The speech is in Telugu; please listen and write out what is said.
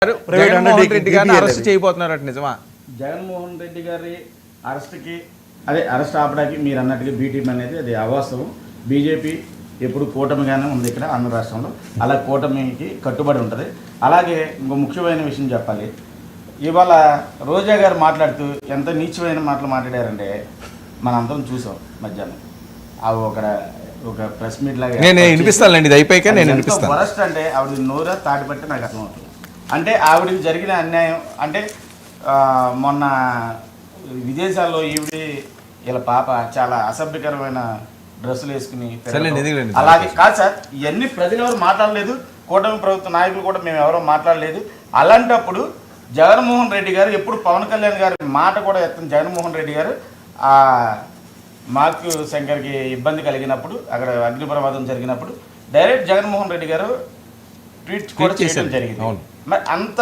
జగన్మోహన్ రెడ్డి గారిని అరెస్ట్ చేయబోతున్నారట, నిజమా? జగన్మోహన్ రెడ్డి గారి అరెస్ట్కి అరెస్ట్ ఆపడానికి మీరు అన్నట్టుగా బీ టీం అనేది అది అవాస్తవం. బీజేపీ ఎప్పుడు కూటమిగానే ఉంది ఇక్కడ ఆంధ్ర రాష్ట్రంలో, అలా కూటమికి కట్టుబడి ఉంటుంది. అలాగే ఇంకో ముఖ్యమైన విషయం చెప్పాలి, ఇవాళ రోజా గారు మాట్లాడుతూ ఎంత నీచమైన మాటలు మాట్లాడారంటే మనందరం చూసాం మధ్యాహ్నం. అవి ఒక ప్రెస్ మీట్ లాగా నేను వినిపిస్తానండి, ఇది అయిపోయాక నేను వినిపిస్తాను. వరస్ట్ అంటే ఆవిడ నోరా తాటిపట్టి నాకు అర్థమవుతుంది. అంటే ఆవిడకి జరిగిన అన్యాయం అంటే మొన్న విదేశాల్లో వీళ్ళ పాప చాలా అసభ్యకరమైన డ్రెస్సులు వేసుకుని, అలాగే కాదు సార్, ఇవన్నీ ప్రజలు ఎవరు మాట్లాడలేదు, కూటమి ప్రభుత్వ నాయకులు కూడా మేము ఎవరో మాట్లాడలేదు. అలాంటప్పుడు జగన్మోహన్ రెడ్డి గారు ఎప్పుడు పవన్ కళ్యాణ్ గారి మాట కూడా ఎత్తని జగన్మోహన్ రెడ్డి గారు మార్కు శంకర్కి ఇబ్బంది కలిగినప్పుడు, అక్కడ అగ్ని ప్రమాదం జరిగినప్పుడు డైరెక్ట్ జగన్మోహన్ రెడ్డి గారు ట్వీట్ కూడా చేయడం జరిగింది. మరి అంత